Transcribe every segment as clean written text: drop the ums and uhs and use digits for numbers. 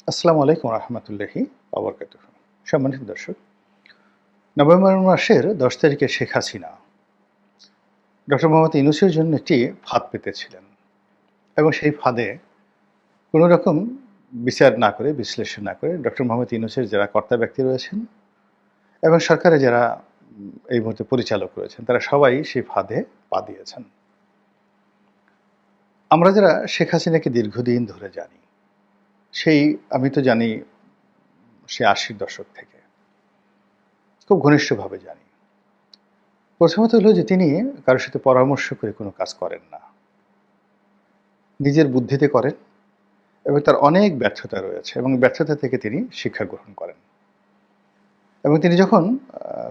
আসসালামু আলাইকুম রহমতুল্লাহি ওয়া বারাকাতুহু। সম্মানিত দর্শক, নভেম্বর মাসের ১০ তারিখে শেখ হাসিনা ডক্টর মোহাম্মদ ইউনূসের জন্য একটি ফাঁদ পেতেছিলেন এবং সেই ফাঁদে কোনো রকম বিচার না করে, বিশ্লেষণ না করে ডক্টর মোহাম্মদ ইউনূসের যারা কর্তা ব্যক্তি রয়েছেন এবং সরকারে যারা এই মুহূর্তে পরিচালক রয়েছেন, তারা সবাই সেই ফাঁদে পা দিয়েছেন। আমরা যারা শেখ হাসিনাকে দীর্ঘদিন ধরে জানি, সেই আমি তো জানি সে ৮০-র দশক থেকে খুব ঘনিষ্ঠভাবে জানি। প্রথমত হলো যে তিনি কারোর সাথে পরামর্শ করে কোনো কাজ করেন না। নিজের বুদ্ধিতে করেন এবং তার অনেক ব্যর্থতা রয়েছে এবং ব্যর্থতা থেকে তিনি শিক্ষা গ্রহণ করেন। এবং তিনি যখন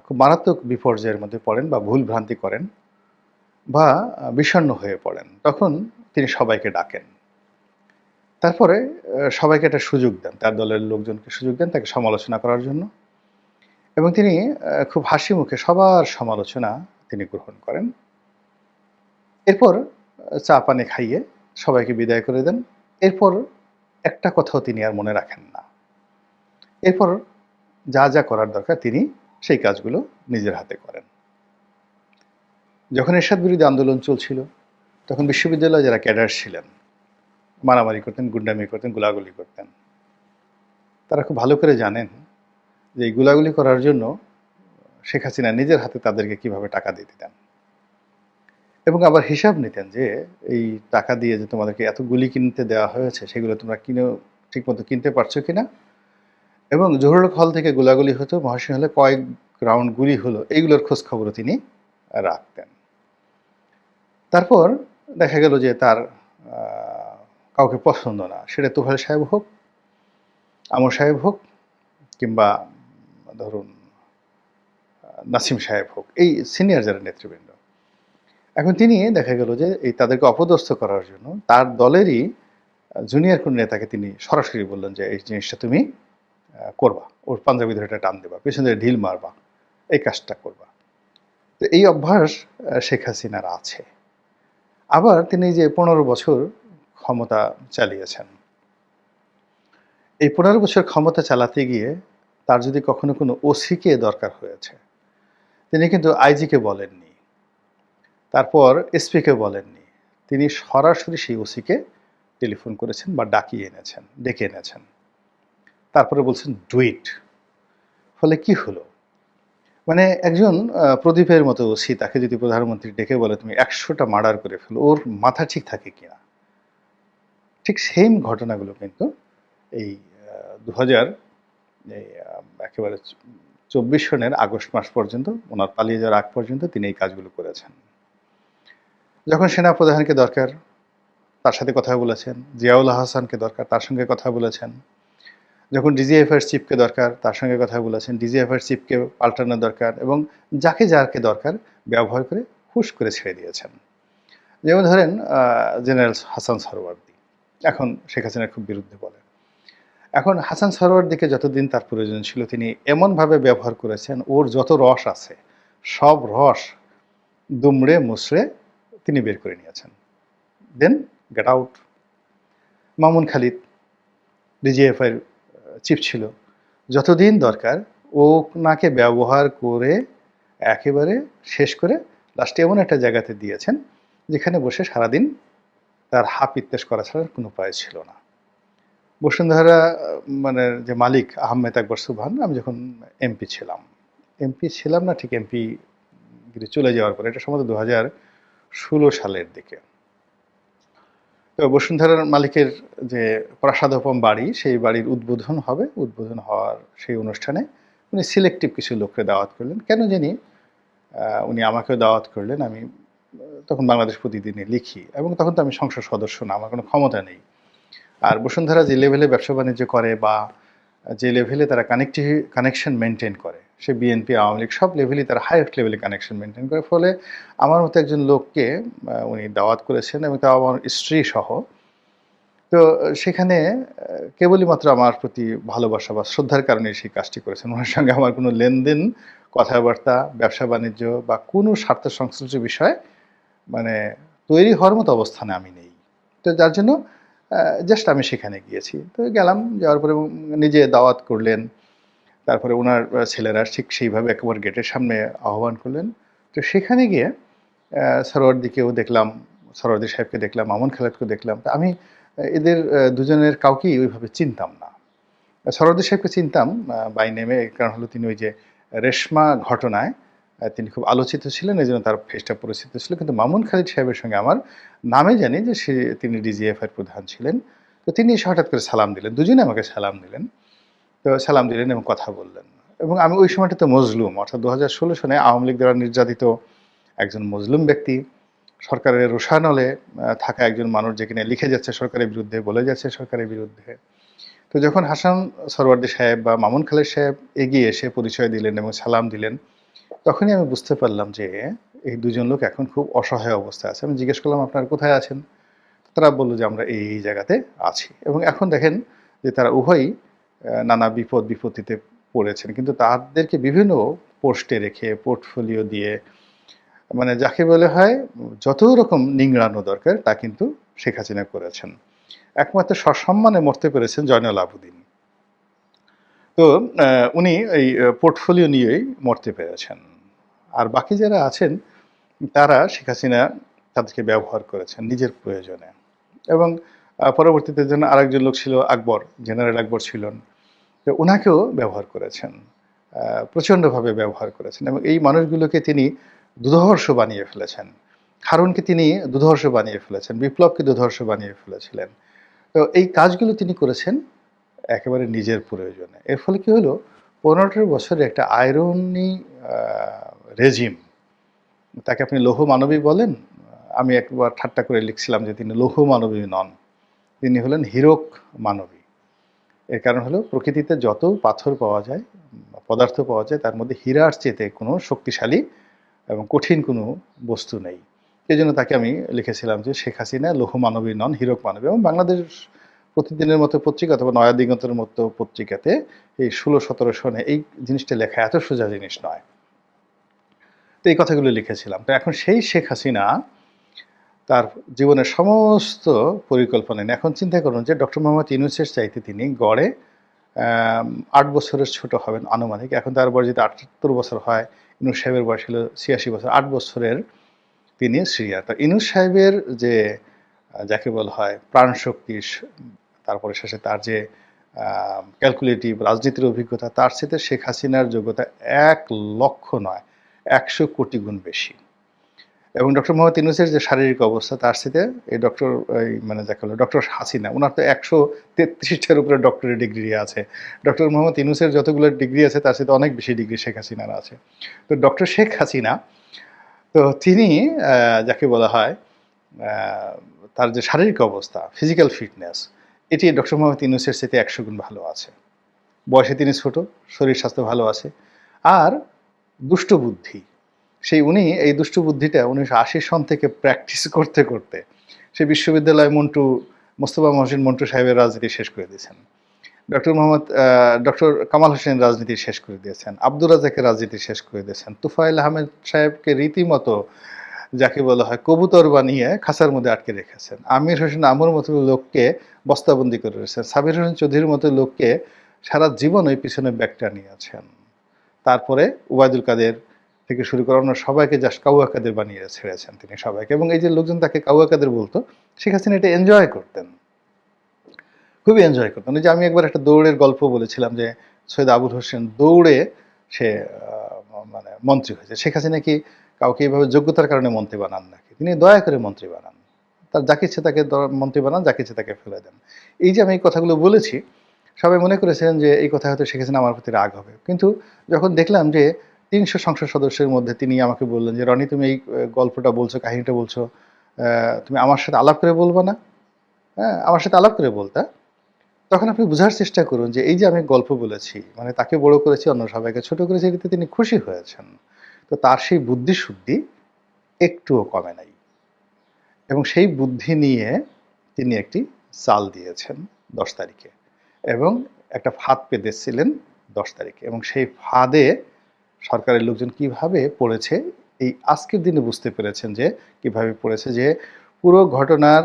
খুব মারাত্মক বিপর্যয়ের মধ্যে পড়েন বা ভুল ভ্রান্তি করেন বা বিষণ্ণ হয়ে পড়েন, তখন তিনি সবাইকে ডাকেন। তারপরে সবাইকে একটা সুযোগ দেন, তার দলের লোকজনকে সুযোগ দেন তাকে সমালোচনা করার জন্য এবং তিনি খুব হাসি মুখে সবার সমালোচনা তিনি গ্রহণ করেন। এরপর চা পানি খাইয়ে সবাইকে বিদায় করে দেন। এরপর একটা কথাও তিনি আর মনে রাখেন না। এরপর যা, যা করার দরকার তিনি সেই কাজগুলো নিজের হাতে করেন। যখন এরশাদ বিরোধী আন্দোলন চলছিল, তখন বিশ্ববিদ্যালয়ে যারা ক্যাডার ছিলেন, মারামারি করতেন, গুন্ডামি করতেন, গোলাগুলি করতেন। তারা খুব ভালো করে জানেন যে এই গোলাগুলি করার জন্য শেখ হাসিনা নিজের হাতে তাদেরকে কিভাবে টাকা দিয়ে দিতেন। এবং আবার হিসাব নিতেন যে এই টাকা দিয়ে যে তোমাদেরকে এত গুলি কিনতে দেওয়া হয়েছে, সেগুলো তোমরা কিনেও ঠিকমতো কিনতে পারছো কিনা, এবং জহুরুল হল থেকে গোলাগুলি হতো, মহাশয় হলে কয়েক রাউন্ড গুলি হলো, এইগুলোর খোঁজ খবরও তিনি রাখতেন। তারপর দেখা গেল যে তার কাউকে পছন্দ না, সেটা তোফায়েল সাহেব হোক, আমর সাহেব হোক, কিংবা ধরুন নাসিম সাহেব হোক, এই সিনিয়র যারা নেতৃবৃন্দ। এখন তিনি দেখা গেল যে এই তাদেরকে অপদস্থ করার জন্য তার দলেরই জুনিয়র কোন নেতাকে তিনি সরাসরি বললেন যে এই জিনিসটা তুমি করবা, ওর পাঞ্জাবি ধরে টান দেবা, পেছন ধরে ঢিল মারবা, এই কাজটা করবা। তো এই অভ্যাস শেখ হাসিনার আছে। আবার তিনি যে ১৫ বছর ক্ষমতা চালিয়েছেন, এই ১৫ বছর ক্ষমতা চালাতে গিয়ে তার যদি কখনো কোনো ওসিকে দরকার হয়েছে, তিনি কিন্তু আইজিকে বলেননি, তারপর এসপিকে বলেননি, তিনি সরাসরি সেই ওসিকে টেলিফোন করেছেন বা ডেকে এনেছেন। তারপরে বলছেন ডু ইট। ফলে কি হলো, মানে একজন প্রদীপের মতো ওসি, তাকে যদি প্রধানমন্ত্রী ডেকে বলে তুমি ১০০টা মার্ডার করে ফেলো, ওর মাথা ঠিক থাকে কিনা? ঠিক সেম ঘটনাগুলো কিন্তু এই ২০০০ একেবারে ২৪ সনের আগস্ট মাস পর্যন্ত, ওনার পালিয়ে যাওয়ার আগ পর্যন্ত তিনি এই কাজগুলো করেছেন। যখন সেনাপ্রধানকে দরকার তার সাথে কথা বলেছেন, জিয়াউল হাসানকে দরকার তার সঙ্গে কথা বলেছেন, যখন ডিজিএফআইয়ের চিফকে দরকার তার সঙ্গে কথা বলেছেন, ডিজিএফআইয়ের চিফকে পাল্টানো দরকার, এবং যাকে দরকার ব্যবহার করে হুশ করে ছেড়ে দিয়েছেন। যেমন ধরেন জেনারেল হাসান সরওয়ার্দী এখন শেখ হাসিনার খুব বিরুদ্ধে বলে। এখন হাসান সরওয়ার্দীকে যতদিন তার প্রয়োজন ছিল তিনি এমনভাবে ব্যবহার করেছেন, ওর যত রস আছে সব রস দুমড়ে মুচড়ে তিনি বের করে নিয়েছেন। Then get out. Mamun Khalid ডিজিএফআইয়ের চিফ ছিল, যতদিন দরকার ওনাকে ব্যবহার করে একেবারে শেষ করে লাস্টে এমন একটা জায়গাতে দিয়েছেন যেখানে বসে সারাদিন তার হাপ ইত্তেশ করা ছাড়া কোনো উপায় ছিল না। বসুন্ধরা মানে যে মালিক আহমেদ আকবর সুবহান, আমি যখন এমপি ছিলাম না, ঠিক এমপি চলে যাওয়ার পরে, এটা সম্ভবত ২০১৬ সালের দিকে, তো বসুন্ধরার মালিকের যে প্রাসাদোপম বাড়ি, সেই বাড়ির উদ্বোধন হবে। উদ্বোধন হওয়ার সেই অনুষ্ঠানে উনি সিলেক্টিভ কিছু লোককে দাওয়াত করলেন, কেন জানি উনি আমাকেও দাওয়াত করলেন। আমি তখন বাংলাদেশ প্রতিদিনে লিখি এবং তখন তো আমি সংসদ সদস্য না, আমার কোনো ক্ষমতা নেই। আর বসুন্ধরা যে লেভেলে ব্যবসা বাণিজ্য করে বা যে লেভেলে তারা কানেকশন মেনটেন করে, সে বিএনপি আওয়ামী লীগ সব লেভেলেই তারা হাইয়েস্ট লেভেলে কানেকশন মেনটেন করে। ফলে আমার মতো একজন লোককে উনি দাওয়াত করেছেন এবং তাও আমার স্ত্রী সহ। তো সেখানে কেবলই মাত্র আমার প্রতি ভালোবাসা বা শ্রদ্ধার কারণে সেই কাজটি করেছেন। ওনার সঙ্গে আমার কোনো লেনদেন, কথাবার্তা, ব্যবসা বাণিজ্য বা কোনো স্বার্থ সংশ্লিষ্ট বিষয় মানে তৈরি হওয়ার মতো অবস্থানে আমি নেই। তো যার জন্য জাস্ট আমি সেখানে গিয়েছি। তো গেলাম, যাওয়ার পরে নিজে দাওয়াত করলেন। তারপরে উনার ছেলেরা ঠিক সেইভাবে একেবারে গেটের সামনে আহ্বান করলেন। তো সেখানে গিয়ে সরোয়ার্দীকেও দেখলাম, সরোয়ার্দী সাহেবকে দেখলাম, মামুন খালেদকেও দেখলাম। তো আমি এদের দুজনের কাউকেই ওইভাবে চিনতাম না। সরোয়ার্দী সাহেবকে চিনতাম বাই নেমে। কারণ হলো তিনি ওই যে রেশমা ঘটনায় তিনি খুব আলোচিত ছিলেন, এজন্য তার ফেসটা পরিচিত ছিল। কিন্তু মামুন খালিদ সাহেবের সঙ্গে আমার নামে জানি যে তিনি ডিজিএফআই এর প্রধান ছিলেন। তো তিনি এসে হঠাৎ করে সালাম দিলেন। দুজনে আমাকে সালাম দিলেন। তো সালাম দিলেন এবং কথা বললেন। এবং আমি ওই সময়টাতে মজলুম, অর্থাৎ ২০১৬ সনে আওয়ামী লীগ দ্বারা নির্যাতিত একজন মজলুম ব্যক্তি, সরকারের রোষানলে থাকা একজন মানুষ, যেখানে লিখে যাচ্ছে সরকারের বিরুদ্ধে, বলে যাচ্ছে সরকারের বিরুদ্ধে। তো যখন হাসান সরওয়ার্দী সাহেব বা মামুন খালেদ সাহেব এগিয়ে এসে পরিচয় দিলেন এবং সালাম দিলেন, তখনই আমি বুঝতে পারলাম যে এই দুজন লোক এখন খুব অসহায় অবস্থায় আছে। আমি জিজ্ঞেস করলাম, আপনারা কোথায় আছেন? তারা বলল যে আমরা এই জায়গাতে আছি। এবং এখন দেখেন যে তারা উভয়ই নানা বিপদ বিপত্তিতে পড়েছেন, কিন্তু তাদেরকে বিভিন্ন পোস্টে রেখে, পোর্টফোলিও দিয়ে, মানে যাকে বলে হয় যত রকম নিংড়ানো দরকার তা কিন্তু শেখ হাসিনা করেছেন। একমাত্র সসম্মানে মরতে পেরেছেন জয়নুল আবেদিন। তো উনি এই পোর্টফোলিও নিয়েই মরতে পেরেছেন। আর বাকি যারা আছেন তারা শেখ হাসিনা তাদেরকে ব্যবহার করেছেন নিজের প্রয়োজনে। এবং পরবর্তীতে যেন আরেকজন লোক ছিল আকবর, জেনারেল আকবর ছিলেন। তো উনাকেও ব্যবহার করেছেন, প্রচণ্ডভাবে ব্যবহার করেছেন। এবং এই মানুষগুলোকে তিনি দুর্ধর্ষ বানিয়ে ফেলেছেন। হারুনকে তিনি দুর্ধর্ষ বানিয়ে ফেলেছেন, বিপ্লবকে দুর্ধর্ষ বানিয়ে ফেলেছিলেন। তো এই কাজগুলো তিনি করেছেন একেবারে নিজের প্রয়োজনে। এর ফলে কি হলো, ১৫ বছরের একটা আইরনি রেজিম, তাকে আপনি লৌহ মানবী বলেন, আমি একবার ঠাট্টা করে লিখছিলাম যে তিনি লৌহ মানবী নন, তিনি হলেন হীরক মানবী। এর কারণ হলো প্রকৃতিতে যত পাথর পাওয়া যায়, পদার্থ পাওয়া যায়, তার মধ্যে হীরার চেয়ে কোনো শক্তিশালী এবং কঠিন কোনো বস্তু নেই। সেই জন্য তাকে আমি লিখেছিলাম যে শেখ হাসিনা লৌহ মানবী নন, হীরক মানবী। এবং বাংলাদেশ প্রতিদিনের মতো পত্রিকা অথবা নয়া দিগন্তের মতো পত্রিকাতে এই ১৬-১৭ সনে এই জিনিসটা লেখা এত সোজা জিনিস নয়। তো এই কথাগুলো লিখেছিলাম। তো এখন সেই শেখ হাসিনা তার জীবনের সমস্ত পরিকল্পনা নিয়ে, এখন চিন্তা করুন যে ডক্টর মোহাম্মদ ইউনূসের চাইতে তিনি গড়ে ৮ বছরের ছোট হবেন আনুমানিক। এখন তার বয়স যদি ৭৮ বছর হয়, ইউনূস সাহেবের বয়স ছিল ৮৬ বছর, ৮ বছরের তিনি সিনিয়র। তো ইউনূস সাহেবের যে যাকে বলা হয় প্রাণশক্তি, তারপরে শেষে তার যে ক্যালকুলেটিভ রাজনীতির অভিজ্ঞতা, তার সাথে শেখ হাসিনার যোগ্যতা ১,০০,০০০ নয়, ১০০ কোটি গুণ বেশি। এবং ডক্টর মোহাম্মদ ইউনূসের যে শারীরিক অবস্থা, তার সাথে এই ডক্টর মানে যাকে বলে ডক্টর হাসিনা, ওনার তো ১৩৩টার উপরে ডক্টরেট ডিগ্রি আছে। ডক্টর মোহাম্মদ ইউনূসের যতগুলো ডিগ্রি আছে তার সাথে অনেক বেশি ডিগ্রি শেখ হাসিনার আছে। তো ডক্টর শেখ হাসিনা, তো তিনি যাকে বলা হয় তার যে শারীরিক অবস্থা, ফিজিক্যাল ফিটনেস, এটি ডক্টর মোহাম্মদ ইউনূসের সাথে ১০০ গুণ ভালো আছে। বয়সে তিনি ছোট, শরীর স্বাস্থ্য ভালো আছে। আর দুষ্ট বুদ্ধি, উনি এই দুষ্ট বুদ্ধিটা ১৯৮০ সন থেকে প্র্যাকটিস করতে করতে সে বিশ্ববিদ্যালয়ে মোস্তফা মহসিন মন্টু সাহেবের রাজনীতি শেষ করে দিয়েছেন। ডক্টর কামাল হোসেন রাজনীতি শেষ করে দিয়েছেন, আব্দুর রাজ্জাকের রাজনীতি শেষ করে দিয়েছেন, তুফাইল আহমেদ সাহেবকে রীতিমতো যাকে বলা হয় কবুতর বানিয়ে খাঁচার মধ্যে আটকে রেখেছেন, আমির হোসেন আমর মতো লোককে বস্তাবন্দি করে রেখেছেন, সাবির হোসেন চৌধুরীর মতো লোককে সারা জীবন ওই পিছনে ব্যাগটা নিয়েছেন। তারপরে ওবায়দুল কাদের থেকে শুরু করে অন্য সবাইকে জাস্ট কাউয়া কাদের বানিয়ে ছেড়েছেন তিনি সবাইকে। এবং এই যে লোকজন তাকে কাউয়া কাদের বলতো, শেখ হাসিনা এটা এনজয় করতেন, খুবই এনজয় করতেন। ওই যে আমি একবার একটা দৌড়ের গল্প বলেছিলাম যে সৈয়দ আবুল হোসেন দৌড়ে সে মানে মন্ত্রী হয়েছে। শেখ হাসিনা কি কাউকে এইভাবে যোগ্যতার কারণে মন্ত্রী বানান নাকি? তিনি দয়া করে মন্ত্রী বানান, তার যাকে ইচ্ছে তাকে মন্ত্রী বানান, যাকে ইচ্ছে তাকে ফেলে দেন। এই যে আমি এই কথাগুলো বলেছি, সবাই মনে করেছিলেন যে এই কথা হয়তো শেখ হাসিনা আমার প্রতি রাগ হবে। কিন্তু যখন দেখলাম যে ৩০০ সংসদ সদস্যের মধ্যে তিনি আমাকে বললেন যে রনি, তুমি এই গল্পটা বলছো, কাহিনীটা বলছো, তুমি আমার সাথে আলাপ করে বলবা না? হ্যাঁ, আমার সাথে আলাপ করে বলতা। তখন আপনি বোঝার চেষ্টা করুন যে এই যে আমি গল্প বলেছি, মানে তাকে বড় করেছি, অন্য সবাইকে ছোট করেছি, এতে তিনি খুশি হয়েছেন। তো তার সেই বুদ্ধি শুদ্ধি একটুও কমে নাই। এবং সেই বুদ্ধি নিয়ে তিনি একটি চাল দিয়েছেন ১০ তারিখে, এবং একটা ফাঁদ পেতেছিলেন ১০ তারিখে। এবং সেই ফাঁদে সরকারের লোকজন কিভাবে পড়েছে, এই আজকের দিনে বুঝতে পেরেছেন যে কিভাবে পড়েছে। যে পুরো ঘটনার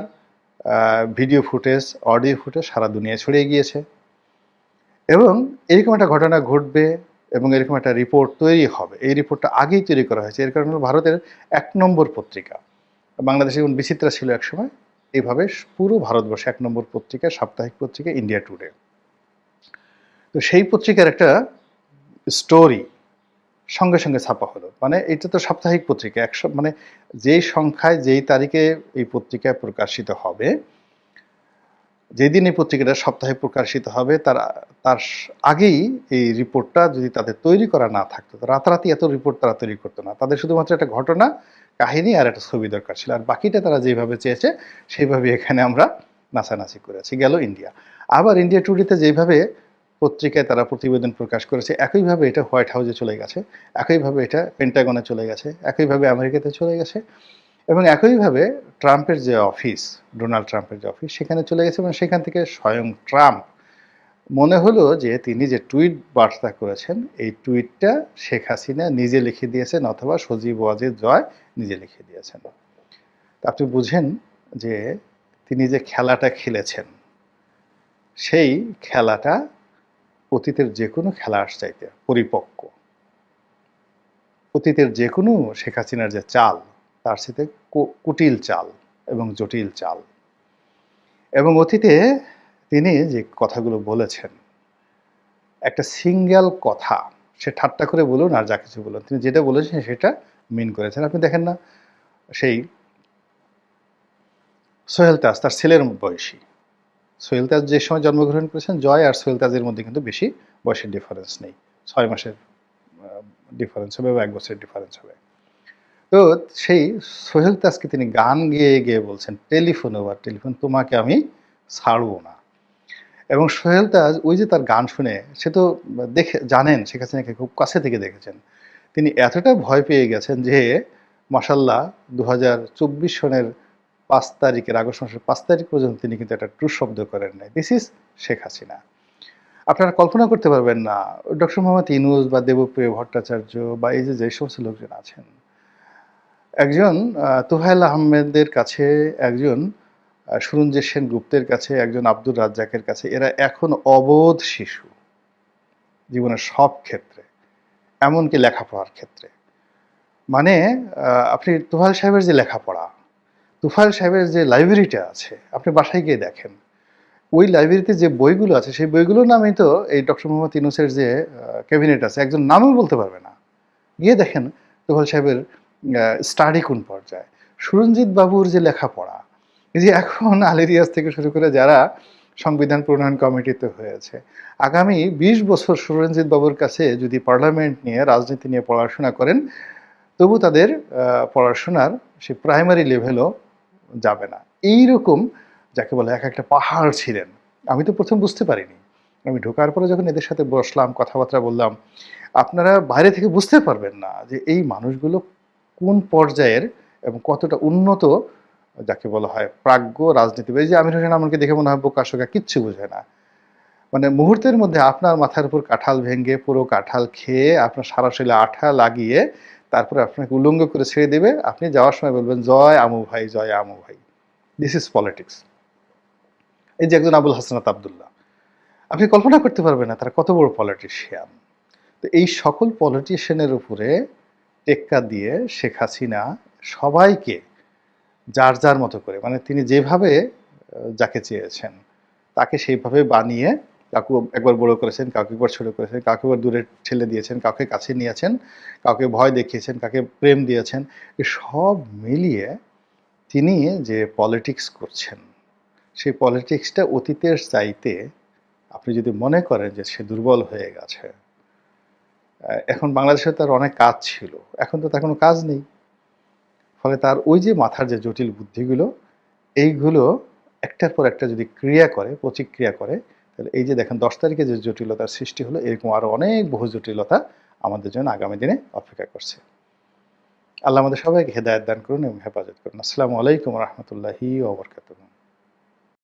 ভিডিও ফুটেজ, অডিও ফুটেজ সারা দুনিয়ায় ছড়িয়ে গিয়েছে এবং এরকম একটা ঘটনা ঘটবে এবং এরকম একটা রিপোর্ট তৈরি হবে। এই রিপোর্টটা আগেই তৈরি করা হয়েছে। এর কারণ হলো ভারতের ১ নম্বর পত্রিকা। বাংলাদেশে যেমন বিচিত্রা ছিল একসময়, এইভাবে পুরো ভারতবর্ষে ১ নম্বর পত্রিকা, সাপ্তাহিক পত্রিকা ইন্ডিয়া টুডে। তো সেই পত্রিকার একটা স্টোরি সঙ্গে সঙ্গে ছাপা হলো। মানে এটা তো সাপ্তাহিক পত্রিকা, মানে যেই সংখ্যায় যেই তারিখে এই পত্রিকায় প্রকাশিত হবে, যেদিন এই পত্রিকাটা সপ্তাহে প্রকাশিত হবে তার তার আগেই এই রিপোর্টটা যদি তাদের তৈরি করা না থাকতো, রাতারাতি এত রিপোর্ট তারা তৈরি করতো না। তাদের শুধুমাত্র একটা ঘটনা, কাহিনী আর একটা ছবি দরকার ছিল, আর বাকিটা তারা যেভাবে চেয়েছে সেইভাবে এখানে আমরা নাচানাচি করেছি। গেল ইন্ডিয়া। আবার ইন্ডিয়া টুডেতে যেভাবে পত্রিকায় তারা প্রতিবেদন প্রকাশ করেছে, একইভাবে এটা হোয়াইট হাউসে চলে গেছে, একইভাবে এটা পেন্টাগনে চলে গেছে, একইভাবে আমেরিকাতে চলে গেছে এবং একইভাবে ট্রাম্পের যে অফিস, ডোনাল্ড ট্রাম্পের যে অফিস, সেখানে চলে গেছে এবং সেখান থেকে স্বয়ং ট্রাম্প মনে হলো যে তিনি যে টুইট বার্তা করেছেন, এই টুইটটা শেখ হাসিনা নিজে লিখে দিয়েছেন অথবা সজীব ওয়াজেদ জয় নিজে লিখে দিয়েছেন। আপনি বুঝেন যে তিনি যে খেলাটা খেলেছেন, সেই খেলাটা অতীতের যে কোনো খেলার চাইতে পরিপক্ক। অতীতের যে কোনো শেখ হাসিনার যে চাল, তার সাথে কুটিল চাল এবং জটিল চাল। এবং অতীতে তিনি যে কথাগুলো বলেছেন, একটা সিঙ্গেল কথা, সে ঠাট্টা করে বলুন আর যা কিছু বলুন, তিনি যেটা বলেছেন সেটা মিন করেছেন। আপনি দেখেন না, সেই সোহেল তাজ তার ছেলের বয়সী, সোহেল তাজ যে সময় জন্মগ্রহণ করেছেন, জয় আর সোহেল তাজের মধ্যে কিন্তু বেশি বয়সের ডিফারেন্স নেই, 6 মাসের ডিফারেন্স হবে বা 1 বছরের ডিফারেন্স হবে। তো সেই সোহেল তাজকে তিনি গান গেয়ে গেয়ে বলছেন, টেলিফোন ওভার টেলিফোন, তোমাকে আমি ছাড়বো না। এবং সোহেল তাজ ওই যে তার গান শুনে, সে তো দেখে জানেন শেখ হাসিনাকে খুব কাছে থেকে দেখেছেন, তিনি এতটা ভয় পেয়ে গেছেন যে মাশাল্লাহ 2024 সনের 5 তারিখের, আগস্ট মাসের 5 তারিখ পর্যন্ত তিনি কিন্তু একটা ট্রু শব্দ করেন নাই। This is Sheikh Hasina. আপনারা কল্পনা করতে পারবেন না, ডক্টর মোহাম্মদ ইউনূস বা দেবপ্রিয় ভট্টাচার্য বা এই যে সমস্ত লোকজন আছেন, একজন তোহাইল আহমেদের কাছে, একজন সুরঞ্জিত সেনগুপ্তের কাছে, একজন আব্দুর রাজ্জাকের কাছে, এরা এখন অবোধ শিশু জীবনের সব ক্ষেত্রে, এমনকি লেখাপড়ার ক্ষেত্রে। মানে আপনি তোহাইল সাহেবের যে লেখাপড়া, তোফায়েল সাহেবের যে লাইব্রেরিটা আছে, আপনি বাসায় গিয়ে দেখেন, ওই লাইব্রেরিতে যে বইগুলো আছে, সেই বইগুলোর নামই তো এই ডক্টর মোহাম্মদ ইউনূসের যে ক্যাবিনেট আছে, একজন নামও বলতে পারবে না। গিয়ে দেখেন তোফায়েল সাহেবের স্টাডি কোন পর্যায়ে, সুরঞ্জিত বাবুর যে লেখাপড়া, এই যে এখন আলিরিয়াজ থেকে শুরু করে যারা সংবিধান প্রণয়ন কমিটিতে হয়েছে, আগামী 20 বছর সুরঞ্জিত বাবুর কাছে যদি পার্লামেন্ট নিয়ে, রাজনীতি নিয়ে পড়াশোনা করেন, তবু তাদের পড়াশোনার সে প্রাইমারি লেভেলও যাবে না। এইরকম যাকে বলে এক একটা পাহাড় ছিলেন। আমি তো প্রথম বুঝতে পারিনি, আমি ঢোকার পরে যখন এদের সাথে বসলাম, কথাবার্তা বললাম, আপনারা বাইরে থেকে বুঝতে পারবেন না যে এই মানুষগুলো কোন পর্যায়ের এবং কতটা উন্নত, যাকে বলা হয় প্রাজ্ঞ রাজনীতিবিদ। যে আমির হোসেন আমাকে দেখে মনে হয় বোকাশোকা, কিচ্ছু বোঝে না। মানে মুহূর্তের মধ্যে আপনার মাথার উপর কাঁঠাল ভেঙে, পুরো কাঁঠাল খেয়ে, আপনার সারা শরীরে আঠা লাগিয়ে, তারপরে আপনাকে উলঙ্গ করে ছেড়ে দেবে। আপনি যাওয়ার সময় বলবেন, জয় আমু ভাই, জয় আমু ভাই। This is politics. এই যে একজন আবুল হাসনাত আবদুল্লাহ, আপনি কল্পনা করতে পারবেন না তারা কত বড় পলিটিশিয়ান। তো এই সকল পলিটিশিয়ানের উপরে টেক্কা দিয়ে শেখ হাসিনা সবাইকে যার যার মতো করে, মানে তিনি যেভাবে যাকে চেয়েছেন তাকে সেইভাবে বানিয়ে, কাউকে একবার বড় করেছেন, কাউকে একবার ছোট করেছেন, কাউকে একবার দূরে ঠেলে দিয়েছেন, কাউকে কাছে নিয়েছেন, কাউকে ভয় দেখিয়েছেন, কাউকে প্রেম দিয়েছেন। সব মিলিয়ে তিনি যে পলিটিক্স করছেন, সেই পলিটিক্সটা অতীতের চাইতে, আপনি যদি মনে করেন যে সে দুর্বল হয়ে গেছে, এখন বাংলাদেশে তার অনেক কাজ ছিল, এখন তো তার কোনো কাজ নেই। ফলে তার ওই যে মাথার যে জটিল বুদ্ধিগুলো, এইগুলো একটার পর একটা যদি ক্রিয়া করে, প্রতিক্রিয়া করে, তাহলে এই যে দেখেন 10 তারিখে যে জটিলতার সৃষ্টি হলো, এরকম আরও অনেক বহু জটিলতা আমাদের জন্য আগামী দিনে অপেক্ষা করছে। আল্লাহ আমাদের সবাইকে হেদায়েত দান করুন এবং হেফাজত করুন। আসসালামু আলাইকুম রহমতুল্লাহি ওয়া বারাকাতুহু।